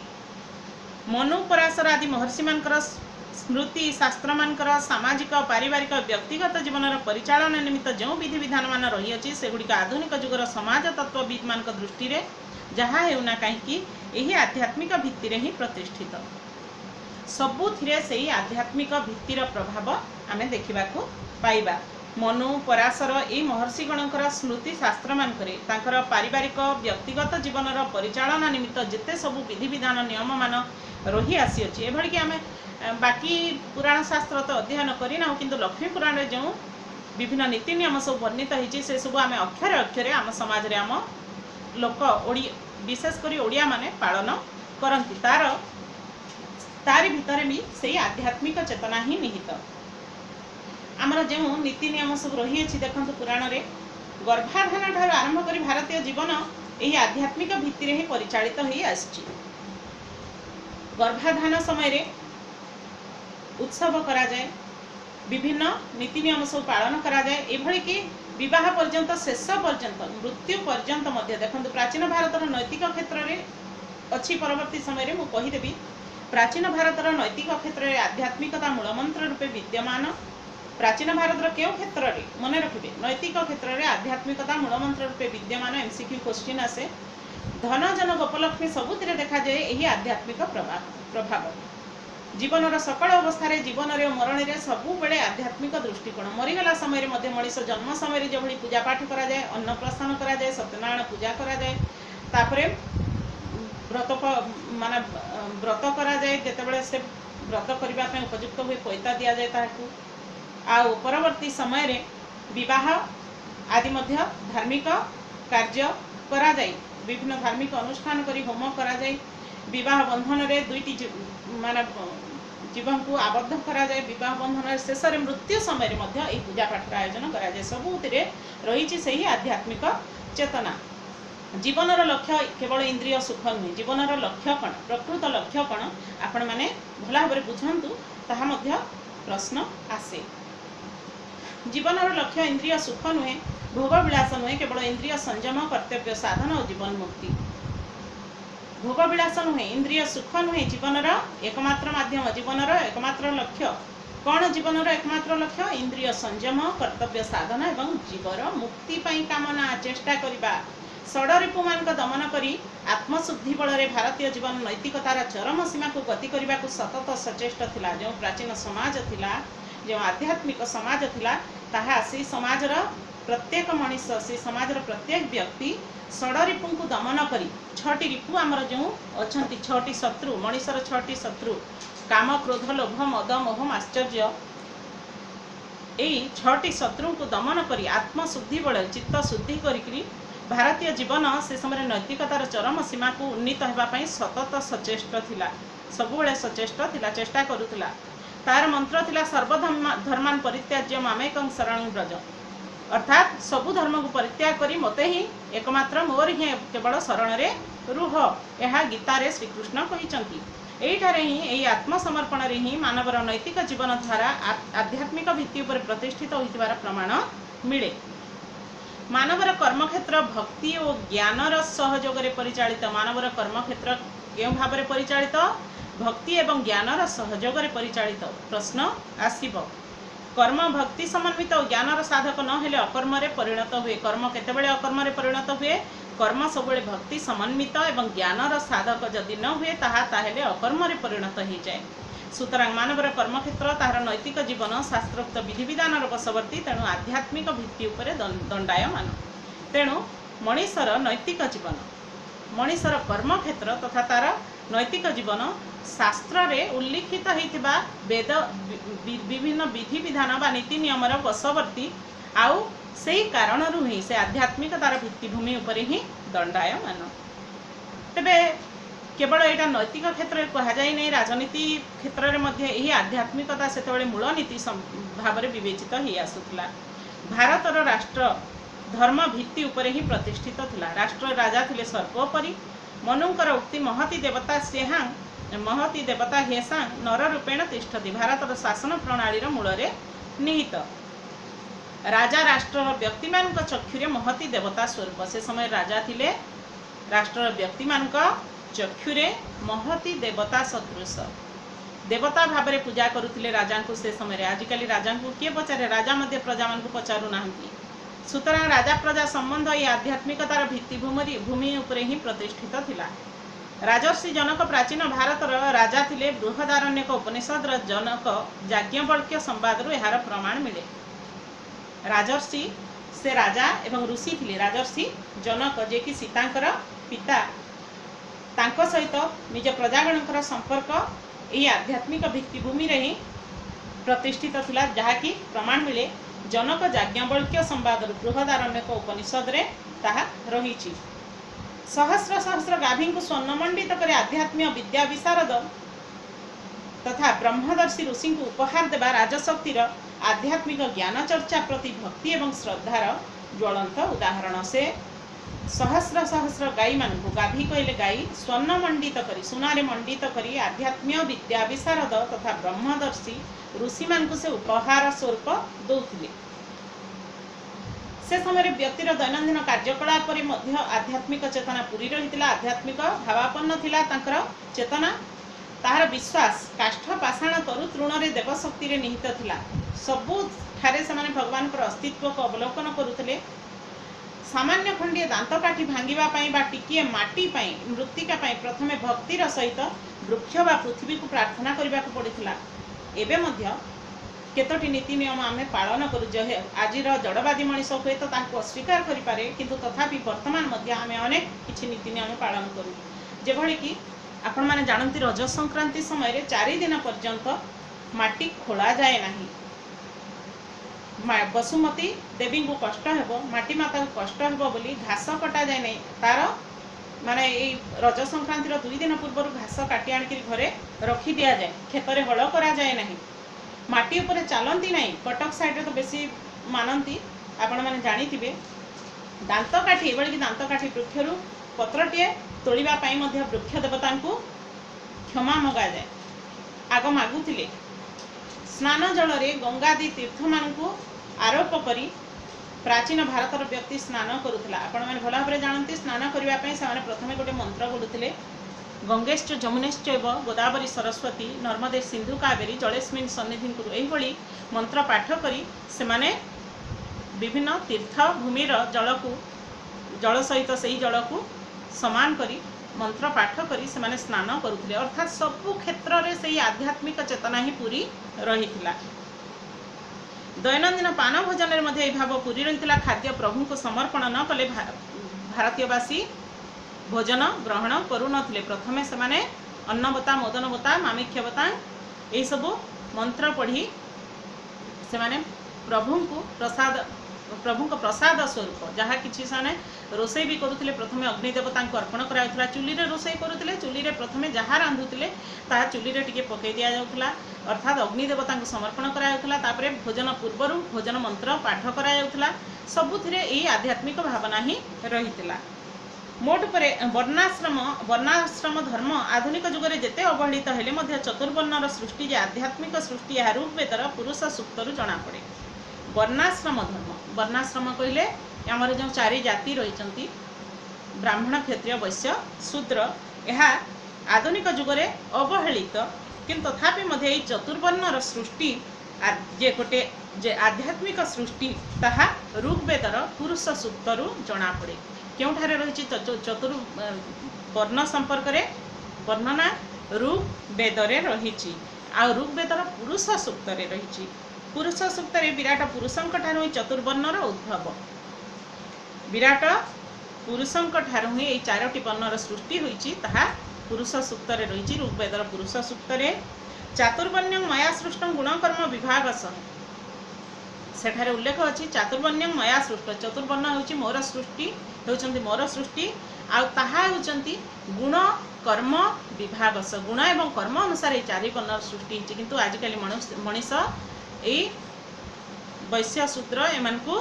मनु पराशर आदि महर्षि मानकर स्मृति शास्त्र मानकर सामाजिक पारिवारिक व्यक्तिगत जीवन परिचालन निमित्त जो विधि विधान मान रही अछि सेगुड़िक आधुनिक जुगर समाज तत्वविद मान दृष्टि रे जहाँ हेउना कहीं यही आध्यात्मिक भित्ति ही प्रतिष्ठित। सबुथिरे से आध्यात्मिक भित्तिर प्रभाव आमे देखा पाइबा। मनु पराशर ए महर्षिगणकर स्मृति शास्त्र मानकरे तांकर पारिवारिक व्यक्तिगत जीवन परिचालन निमित्त जिते सबु विधि विधान नियम मान रही आसी अछि। एभଳି कि आमे बाकी पुराण शास्त्र तो अध्ययन करना किंतु लक्ष्मी पुराण रे जो विभिन्न नीति नियम सब वर्णित होती से सब आम अक्षरे अक्षरे आम समाज रे आम लोक विशेषकर ओडिया माने पालन करती। तारी भितर भी से आध्यात्मिक चेतना ही निहित। आमर जो नीति नियम सब रही देखु पुराण रे गर्भाधान ठार आरंभ कर भारतीय जीवन यही आध्यात्मिक भित्ति ही परिचालित हो आसी। गर्भाधान समय रे उत्सव करा जाए, विभिन्न नीति नियम सब पालन करा जाए। एभली कि विवाह पर्यंत शेष पर्यंत मृत्यु पर्यंत मध्य देखंतु प्राचीन भारतर नैतिक क्षेत्र में अच्छी। परवर्ती समय में कहीदेवी प्राचीन भारतर नैतिक क्षेत्र में आध्यात्मिकता मूलमंत्र रूपे विद्यमान। प्राचीन भारतर क्यों क्षेत्र में मन रखिए नैतिक क्षेत्र में आध्यात्मिकता मूलमंत्र रूपे विद्यमान। एमसीक्यू क्वेश्चन आसे धन जन गोपलक्ष्मी सबुतिर देखा जाए यही आध्यात्मिक प्रभाव। जीवन सकल अवस्था जीवन में मरण में सबु बेले आध्यात्मिक दृष्टिकोण। मरीगला समय मनीष जन्म समय जो पूजा पाठ करा जाए, अन्नप्रस्थान करा जाए, सत्यनारायण पूजा करा जाए, तापरे व्रत माने व्रत करा जाए। जेतेबेले से व्रत करने उपयुक्त हुए पैसा दि जाए ताकू। आउ परवर्ती समय रे विवाह आदि मध्य धार्मिक कार्य करा जाए, विभिन्न धार्मिक अनुष्ठान करी होम करा जाए। विवाह बंधन रे दुईटी माने जीवन को आबद्ध करा जाए। विवाह बंधन शेष में मृत्यु समय रे मध्य एही पूजा पाठ आयोजन करा जाए। सबुतिरे रही सही आध्यात्मिक चेतना। जीवनर लक्ष्य केवल इंद्रिय सुख नुहे। जीवनर लक्ष्य कौन, प्रकृत लक्ष्य कौन आपण मैंने भल भाव में बुझंतु ताहा मध्य प्रश्न आसे। जीवनर लक्ष्य इंद्रिय सुख नुहे, भोग विलास नुहे, केवल इंद्रिय संयम कर्तव्य साधन और जीवन मुक्ति। भोग विलास नुहे, इंद्रिय सुख नुहे, जीवनर एकमात्र माध्यम, जीवनर एकमात्र लक्ष्य कौन? जीवनर एकमात्र लक्ष्य इंद्रिय संयम कर्तव्य साधन एवं जीवन मुक्ति पाई कामना चेष्टा करिबा। षडरिपु मान दमन करी आत्मशुद्धि बल भारतीय जीवन नैतिकतार चरम सीमा को गति करने को सतत सचेष्ट थिला। जो प्राचीन समाज थिला, जो आध्यात्मिक समाज थिला, ताहा से समाजर प्रत्येक मनीष से समाज प्रत्येक व्यक्ति षडरिपु को दमन करी 6टी रिपु आमर जो अच्छा 6टी शत्रु मनीषर 6टी शत्रु काम क्रोध लोभ मद मोह आश्चर्य यही 6टी शत्रु को दमन करी आत्मशुद्धि बड़े चित्त शुद्धि करी भारतीय जीवन से समय नैतिकतार चरम सीमा को उन्नीत होगापी सतत सचेष्ट थिला सबुबले सचेष्ट थिला चेष्टा करुला तार मंत्र थिला सर्वधर्मान परित्याज्य मामेकं शरणं व्रज अर्थात सबु धर्म को परित्याग करी मते ही एकमात्र मोर ही केवल शरण रे रुह यह गीतारे श्रीकृष्ण कहिसंती एठारे ही एई आत्मसमर्पण रे ही मानवर नैतिक जीवन धारा आध्यात्मिक भित्ति उपर प्रतिष्ठित होइतिबार प्रमाण मिले। मानवर कर्मक्षेत्र भक्ति और ज्ञानर सहयोग रे परिचालित मानवर कर्मक्षेत्र केउ भाबरे परिचालित भक्ति एवं ज्ञानर सहयोग रे परिचालित प्रश्न आसीब कर्म भक्ति समन्वित और ज्ञानर साधक न हेले अकर्म रे परिणत हुए कर्म केतेबेले अकर्म रे परिणत हुए कर्म सबुले भक्ति समन्वित एवं ज्ञानर साधक जदि न हुए ताहेले अकर्म रे परिणत हो जाए सुतरां मानवर कर्मक्षेत्र ताहार नैतिक जीवन शास्त्रोक्त विधि विधान बशवर्ती तेणु आध्यात्मिक भित्ति उपरे दंडायमान तेणु मनीषर नैतिक जीवन मनीषर कर्मक्षेत्र तथा तार नैतिक जीवन शास्त्र रे उल्लिखित होइथिबा वेद विभिन्न विधि विधान बा नीति नियमर बशवर्ती आउ सेही कारणरू ही से आध्यात्मिक तार भित्तिभूमि उपरे ही दंडायमान तेबे केवल यहाँ नैतिक क्षेत्र में कहुई नहीं राजनीति क्षेत्र में यही आध्यात्मिकता से मूल नीति भाव में विवेचित हो आसूला भारतर राष्ट्र धर्म भित्ति उपरे ही प्रतिष्ठित थिला राष्ट्र राजा थिले सर्वोपरि मनुंकर उक्ति महती देवता स्याहां महती देवता हेसां नर रूपेण तिष्ठति भारतर शासन प्रणाली मूल निहित राजा राष्ट्र व्यक्ति मान चक्षुरे महती देवता स्वरूप से समय राजा थिले राष्ट्र व्यक्ति मान चक्षुरे महती देवता सदृश देवता भाव में पूजा करुले राजा को से समय आजिकल राजा को किए पचारे राजा मध्य प्रजा मान पचारू ना सुतरां राजा प्रजा संबंध ये आध्यात्मिकतार भित्तिभूमि भूमि उपरे ही प्रतिष्ठित थिला राजर्षि जनक प्राचीन भारतर राजा थिले बृहदारण्यक उपनिषद जनक याज्ञवल्क्य संवाद यार प्रमाण मिले राजर्षि से राजा एवं ऋषि थिले राजर्षि जनक जे कि सीतांकर पिता तांको सहित निज प्रजागणकर संपर्क यही आध्यात्मिक भित्तिभूमि रे ही प्रतिष्ठित थिला जहाँकि प्रमाण मिले जनक याज्ञवल्क्य संवाद बृहदारण्यक उपनिषद रे ताहा रहिछि सहस्र सहस्र गाभी को स्वर्णमंडित करे आध्यात्मिक विद्या विशारद तथा ब्रह्मदर्शी ऋषि को उपहार देवा राजशक्तिर आध्यात्मिक ज्ञान चर्चा प्रति भक्ति एवं श्रद्धार ज्वलंत उदाहरण से सहस्र सहस्र गाई मान गाभी कहले गाई स्वर्ण मंडित करी सुनारे मंडित करी आध्यात्मिक विद्या विशारद तथा ब्रह्मदर्शी ऋषि मान से उपहार स्वरूप दौथिले से समय व्यक्तिर दैनंदिन कार्यकलाप आध्यात्मिक चेतना पूरी रही आध्यात्मिक भावापन्न थिला तांकर चेतना ताहार विश्वास काष्ठ पाषाण तरु तृण देवशक्ति रे निहित थिला सबु ठारे से भगवान अस्तित्व को अवलोकन करुले सामान्य खंडीय दांत काठी भांगिबा पई बा टिकिए माटी पई मृत्तिका पई प्रथमे भक्तिर सहित वृक्ष बा पृथ्वी को प्रार्थना करबा को पड़िथिला एबे मध्य केतोटी नीति नियम आमे पालन करू जे आजिर जड़वादी मनीष हुए तो ताको अस्वीकार करि पारे किंतु तथापि वर्तमान मध्य आमे अनेक किछि नीति नियम पालन करू जेभଳି कि आपण माने जानंती रज संक्रांति समय रे 4 दिन पर्यंत माटी खोला जाए नाही बसुमती देवी को कष्ट हेबो माटी माता को कष्ट हेबो बोली घास कटा जाए नहीं तार माने रज संक्रांतिर 2 दिन पूर्व घास काटी आनिक घरे रखी दिया जाए खेत में हल करा जाए नहीं माटी उपरे चलती नहीं कटक साइड तो बेसी मानती आपण मैंने जानी दांत काठी ये दांत काठी वृक्षर पत्रटे तोड़ा वृक्ष देवता को क्षमा मगा जाए आग मागुले स्नान जल गंगादी तीर्थ मान आरोप करी प्राचीन भारतर व्यक्ति स्नान करुला आपण मैंने भल भाव जानते स्नान करने से प्रथम गोटे मंत्र बोलुले गंगेश्च जमुनेश्च गोदावरी सरस्वती नर्मदे सिंधु कावेरी जलेस्मिन सन्निधि कुरु यही मंत्र पाठ करी से माने विभिन्न तीर्थ भूमिर जल को जल सहित से जल को समान करी मंत्र पाठ करी से माने स्नान करुले अर्थात सबु क्षेत्र में से आध्यात्मिक चेतना ही पूरी रही थिला दैनंदिन पान भोजन में भाव पूरी रही खाद्य प्रभु को समर्पण न कले भारतीयवासी भोजन ग्रहण करुनथिले। प्रथमे से अन्नबता मदनबता मामिक्षबता यही सब मंत्र पढ़ी से प्रभु को प्रसाद स्वरूप जहाँ कि रोषे भी करुले प्रथमे अग्निदेवता अर्पण करा चुली रे रोषे करुले चुली रे प्रथमे जहाँ रांधुले ताहा चुली रे टिके पकई दि जाउथला अर्थात अग्निदेवता समर्पण करा तापरे भोजन पूर्वर भोजन मंत्र पाठ करा जाउथला सबुथिरे यही आध्यात्मिक भावना ही रही। मोट पर वर्णाश्रम धर्म आधुनिक जुगरे जेते अवहेलित हेले मध्य चतुर्वर्णर सृष्टि जे आध्यात्मिक सृष्टि यह ऋग्वेदर पुरुष सूक्तरु जना पड़े। वर्णाश्रम धर्म वर्णाश्रम कहले आमर जो 4 जाति रही ब्राह्मण क्षत्रिय वैश्य शूद्र यह आधुनिक जुगरे अवहेलित किंतु तथापि मध्य चतुर्वर्णर सृष्टि जे गोटे जे आध्यात्मिक सृष्टि ताहा ऋग्वेदर पुरुष सूक्तरु जना पड़े। क्योंठारे रही चतुर्वर्ण संपर्क रे वर्णना ऋग्वेदरे रही आ ऋग्वेदर पुरुष सूक्त रे रही। पुरुष सूक्त रे विराट पुरुषंक ठारु चतुर्वर्णर उद्भव विराट पुरुषंक ठारु ही 4टी वर्णर सृष्टि होईची ताहा पुरुष सूक्त रे रही। ऋग्वेदर पुरुष सूक्त रे चातुर्वर्ण्यं मया सृष्टं गुणकर्म विभागस सेठारे उल्लेख अच्छी चातुर्वर्ण्यं मया सृष्ट चतुर्वर्ण होची मोर सृष्टि होचंती मोर सृष्टि आ ताहा होचंती गुण कर्म विभागस गुण एवं कर्म अनुसार ये 4 वर्णर सृष्टि होची किंतु आजिकल मनीष ए वैश्य शूद्र एमानकु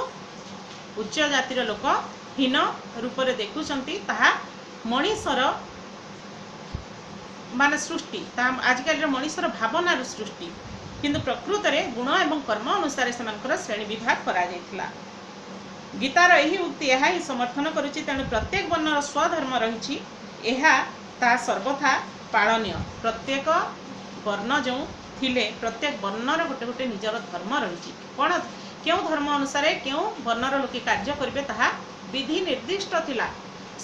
उच्च जातिर लोक हीन रूप रे देखुचंती ताहा मनीषर मान सृष्टि आजिकल मनीषर भावनार सृष्टि किंतु प्रकृत में गुण एवं कर्म अनुसार से श्रेणी विभाग करा जायथिला। गीतार यही उक्ति यह ही समर्थन करुच्ची तेणु प्रत्येक वर्णर स्वधर्म रही सर्वथा पालनीय। प्रत्येक वर्ण जो थिले प्रत्येक वर्णर गोटे गोटे निजर धर्म रही कौन क्यों धर्म अनुसार क्यों वर्णर लोके कार्य करेंगे ताहा विधि निर्दिष्ट थिला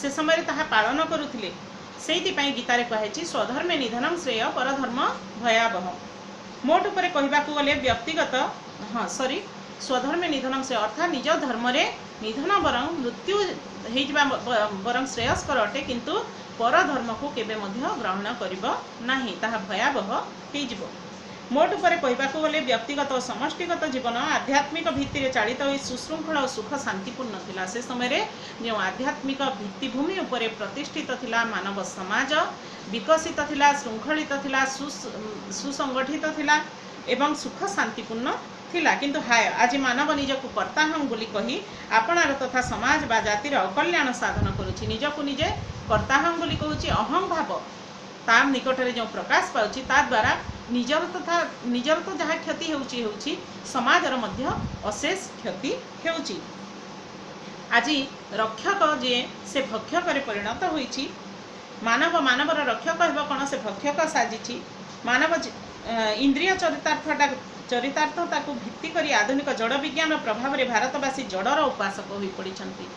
से समय ताहा पालन करुथिले। सेइथिपाई गीतारे कहे स्वधर्मे निधनम श्रेय परधर्म भयावह। मोट पर कहबाकू गले व्यक्तिगत स्वधर्मे निधनम श्रेय अर्थात निज धर्म रे निधन बरं मृत्यु होइजिबा बरं श्रेयस्कर अटे किंतु पर धर्म को केबे मध्य ग्रहण करिबो नाही ताहा भयावह होइजिबो। मोट पर कहबाकू गले व्यक्तिगत और समष्टिगत जीवन आध्यात्मिक भित्ति रे चालित होई सुशृंखल और सुख शांतिपूर्ण थिला। से समय रे जो आध्यात्मिक भित्तिभूमि उपरे प्रतिष्ठित थिला मानव समाज विकसित थिला श्रृंखलित थिला सुसंगठित थिला एवं सुख शांतिपूर्ण थिला। किंतु हाय आज मानव निजक कर्ता हूँ बोली कही आपणार तथा समाज बा जातिर अकल्याण साधन करुछि निजक निजे कर्ता हूँ बोली कहूछि अहं भाव तार निकटरे जो प्रकाश पाउछि ता द्वारा निजर तो जहाँ क्षति होउछि समाजर मध्य अशेष क्षति होउछि। आज रक्षक जे से भक्षक परिणत होइछि मानव मानवर रक्षक हेब कौन से भक्षक साजिछि। मानव इंद्रिय चरितार्थ भित्ति करी आधुनिक जड़ विज्ञान प्रभाव रे भारतवासी जड़र उपासक हो पड़िछन्ति।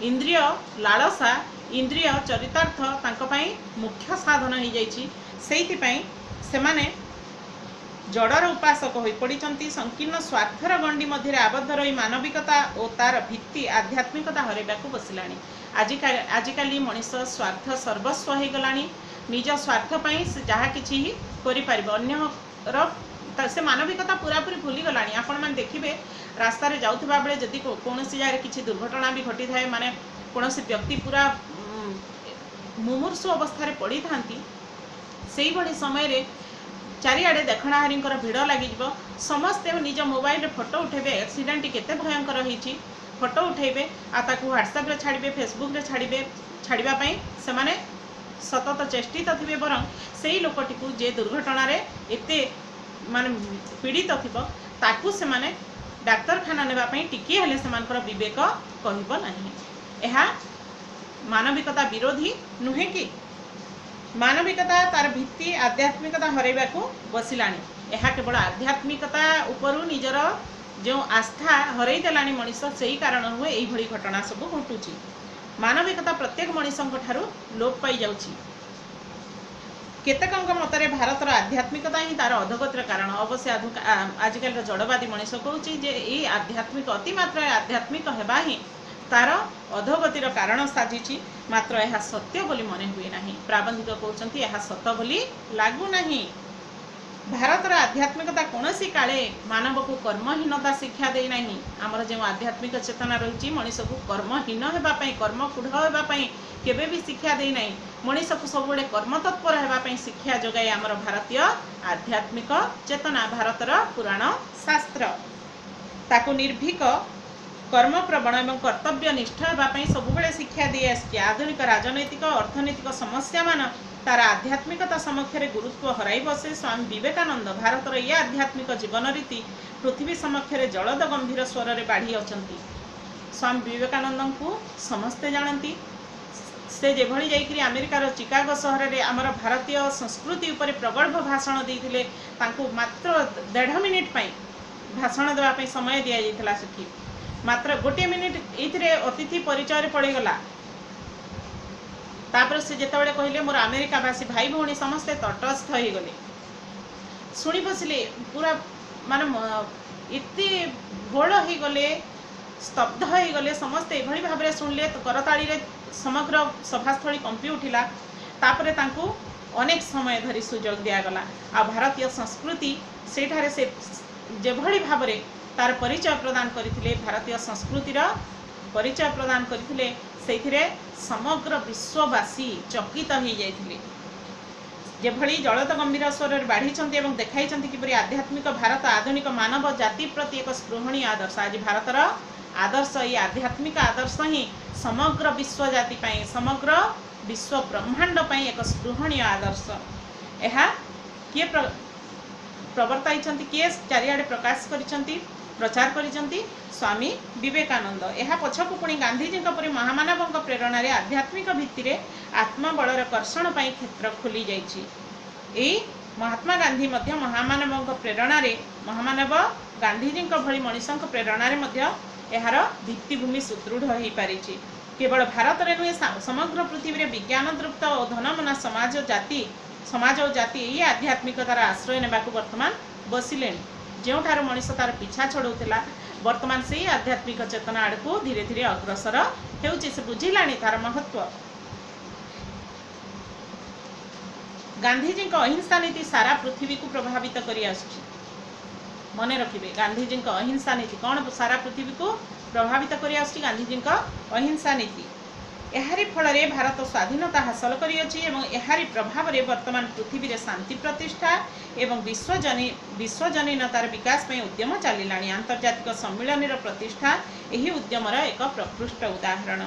इंद्रिय लालसा इंद्रिय चरितार्थ तांको पई मुख्य साधन हो जाइछि। सेइथिपई सेमाने जड़र उपासक हो पड़िछन्ति। संकीर्ण स्वार्थर गंडी मध्य आबद्ध रही मानविकता और तार भित्ति आध्यात्मिकता हरैबाकू बसिलाणी। आजिकाली मनीष स्वार्थ सर्वस्व हो गलानी निज स्वार्थ पई से जहाँ किछि ही करि परिबो अन्यर से मानविकता पूरापूरी भूली गलानी। आपण माने देखिबे रास्ता रे जाउथबा बेले जदि कोनोसी जाय किछि दुर्घटना भी घटी थाए माने कोनोसी व्यक्ति पूरा मुमूर्षु अवस्था रे पड़ी थांती सेही भली समय रे चारिआडे देखणाहारी भिड़ लगी समस्ते निज मोबाइल रे फोटो उठेबे एक्सीडेंट केते भयंकर होईछि फोटो उठेबे आ ताकू व्हाट्सएप रे छाड़िबे फेसबुक रे छाड़िबा पई सेमाने सतत चेष्टित थिबे बरं सेही लोकटी को जे दुर्घटना रे एते माने पीड़ित थिबो ताकू सेमाने डाक्तरखाना नेबा पई टिके हेले सेमानकर विवेक कहिबो नाही। एहा मानविकता विरोधी नुहे कि मानविकता तार भित्ति आध्यात्मिकता हरैबाकू बसिलाणी। एहा केवल आध्यात्मिकता उपरु निजर जो आस्था हरई देलाणी मनीष सेही कारण हुए एही भली घटना सब घटुची। मानविकता प्रत्येक मनीषक ठारू लोप पाई जाउची। केतेकଙ୍କ मतरे भारतर आध्यात्मिकता ही तार अधोगतिर कारण। अवश्य आजिकल जड़वादी मनीष कहूँ जे ये आध्यात्मिक अति मात्रा आध्यात्मिक हेबा ही तार अधोगतिर कारण साजिची, मात्र यह सत्य बोली मने हुए नहीं। प्राबंधिक कहते यह सत बोली लागू नहीं। भारतर आध्यात्मिकता कौन सी काले मानव को कर्महीनता शिक्षा दे नहीं। आमर जो आध्यात्मिक चेतना रही मनीष को कर्महीन होगापी कर्मकूढ़ होगापी केबे भी शिक्षा दे नहीं। मनीष को सब कर्मतत्पर होगापी शिक्षा जगाए आमर भारतीय आध्यात्मिक चेतना। भारतर पुराण शास्त्र ताकू निर्भीक कर्मप्रवण और कर्तव्यनिष्ठ होगापी सबुबले शिक्षा दी आसी। आधुनिक राजनैतिक अर्थनैतिक समस्या मान तार आध्यात्मिकता समक्षरे गुरुत्व हराई बसे। स्वामी विवेकानंद भारतर ये आध्यात्मिक जीवन रीति पृथ्वी समक्षरे जलद गंभीर स्वर रे बाढ़ी अछंती। स्वामी विवेकानंद को समस्ते जानती। से जेभली जाइकरी अमेरिकार चिकागो सहर रे आमर भारतीय संस्कृति उपर प्रगल्भ भाषण देइथिले। तांको मात्र 1.5 मिनिट पई भाषण देवा पई समय दिया जाइथिला। सेठी मात्र 1 मिनिट एथिरे अतिथि परिचय रे पड़ी गला। तापर से जेतेबेले कहले मोर अमेरिकावासी भाई भौणी समस्ते तटस्थ हो गले, शुणी बसिले। पूरा माने इति घोल हो गले, स्तब्ध हो गले। समस्ते एभली भाबरे सुनले, करताड़ी रे समग्र सभास्थली कंपी उठिला। तापरे तांको अनेक समय धरी सुजोग दिया गला। आ भारतीय संस्कृति सेठारे से जेभली भाबरे तार परिचय प्रदान करथिले, भारतीय संस्कृतिर परिचय प्रदान करथिले, सेथिरे समग्र विश्ववासी चकित हो जाइथिले। जेभली जलद गंभीर स्वर बाढ़ी देखाई किपरि आध्यात्मिक भारत आधुनिक मानव जाति प्रति एक स्पृहणीय आदर्श। आज भारतर आदर्श ये आध्यात्मिक आदर्श ही समग्र विश्व जाति पाई, समग्र विश्व ब्रह्मांड पाई एक स्पृहणीय आदर्श। यह किए प्रवर्ताई किए चारिआडे प्रकाश करिसंती, प्रचार करिसंती स्वामी विवेकानंद। यह पछकु पुणी गांधीजी परि महामानव प्रेरणा रे आध्यात्मिक भित्ति आत्मबलर कर्षण पाई क्षेत्र खोली जाइछि। एई महात्मा गांधी मध्य महामानव प्रेरणा रे, महामानव गांधीजी भली मनीषों प्रेरणा रे मध्य यार भित्तिभूमि सुदृढ़ हो पारिछि। केवल भारत रे नुहे, समग्र पृथ्वी रे विज्ञान तृप्त और धनमना समाज और जाति ये आध्यात्मिकतार आश्रय नेबाकु वर्तमान बसिले। जोठार मनीष तार पिछा छड़ौला, वर्तमान से आध्यात्मिक चेतना आड़क धीरे धीरे अग्रसर होउछि। से बुझिलानी तार महत्व। गांधीजी अहिंसा नीति सारा पृथ्वी को प्रभावित करी आसुछि। मने रखिबे, गांधीजी अहिंसा नीति कौन सारा पृथ्वी को प्रभावित करी आसुछि। गांधीजी अहिंसा नीति एहारी फल रे भारत स्वाधीनता हासिल करियछि एवं एहारी प्रभाव रे वर्तमान पृथ्वी रे शांति प्रतिष्ठा एवं विश्वजनीनतार विकास में उद्यम चलिलाणी। आंतर्जातिक सम्मिलन प्रतिष्ठा यही उद्यमर एक प्रकृष्ट उदाहरण।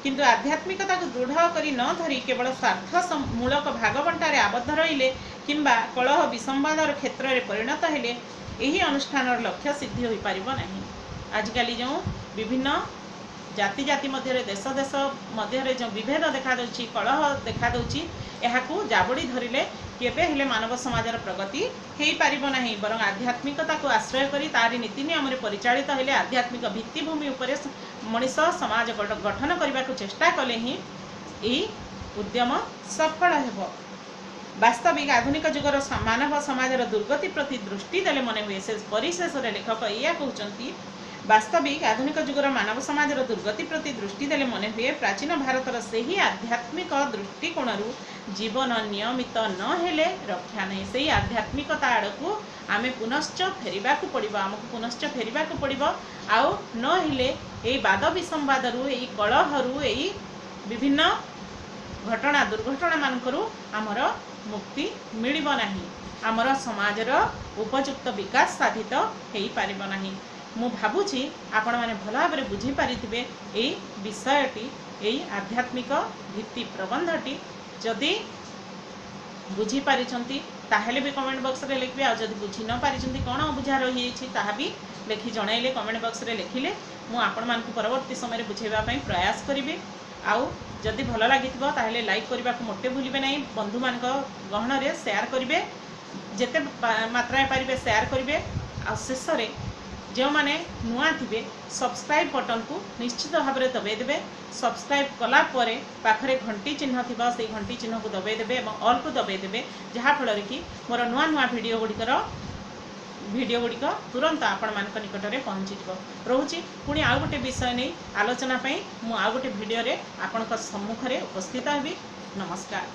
किंतु आध्यात्मिकता को दृढ़ करी न धरी केवल स्वार्थ मूलक भागबंटारे आबद्ध रहिले किंबा कलह विसंवादर क्षेत्र में परिणत हेले यही अनुष्ठान लक्ष्य सिद्धि हो पारिब नहीं। आजिकाली जो विभिन्न जाति जाति मध्य देश देश मध्य जो विभेद देखा दूची, कलह देखा दूची, यहाकू जाबड़ी धरिले केबे हेले मानव समाजर प्रगति हो पारिब नहीं। बरं आध्यात्मिकता को आश्रय करी तारी नीति नियम परिचालित हेले आध्यात्मिक भित्तिभूमि उपरे मनीष समाज गठन करने को चेष्टा कले ही यही उद्यम सफल हेब। वास्तविक आधुनिक जुगर मानव समाजर दुर्गति प्रति दृष्टि देले मन हुए। से परिशेष लेखक या कहते वास्तविक आधुनिक जुगर मानव समाजर दुर्गति प्रति दृष्टि देले मन हुए प्राचीन भारतर से ही आध्यात्मिक दृष्टिकोण जीवन नियमित न हेले रक्षा नहीं। से आध्यात्मिकता आड़कू आमे पुनश्च फेरिबा को पड़िबो, आमको पुनश्च फेरिबा को पड़िबो। आउ न हेले एई वाद विसंवादरू, एई कलहरू, एई विभिन्न घटना दुर्घटना मानकरू आमर मुक्ति मिलिब नाही। आमर समाजर उपयुक्त विकास साधित हो पारिब नाही। मु भावुछि आपण माने भल भाव में बुझी पारिथिबे एई विषयटी, एई आध्यात्मिक भित्ति प्रबंधटी। जदि बुझी पारिछंती ताहेले भी कमेंट बॉक्स रे लिखबे। आ जदि बुझी न पारिछंती कोन बुझा रही छि ताहा भी लिखि जणाइले कमेंट बॉक्स रे लिखिले मु आपण मानकु परवर्ती समय रे बुझेबा पई प्रयास करिबे। आउ जदि भल लागिथिबो ताहेले लाइक करबा को मोटे भूलिबे नहीं। बंधु मानक गहन रे शेयर करिबे, जेते मात्रा पारिबे शेयर करिबे। आ शेष रे जो मैंने नुआ थे सब्सक्राइब बटन को निश्चित भाव में दबाई देवे। सब्सक्राइब कला परे पाखरे घंटी चिन्ह थी से घंटी चिन्ह को दबाई देवे और ऑल को दबाई देवे जहाँफल कि मोर नुआ नुआ वीडियो गुड़िक तुरंत आपण मान निकट में पहुँची रोचे। पुणी आउ गोटे विषय नहीं आलोचना मु आउ गोटे वीडियो रे आपण सम्मुख में उपस्थित हेबी। नमस्कार।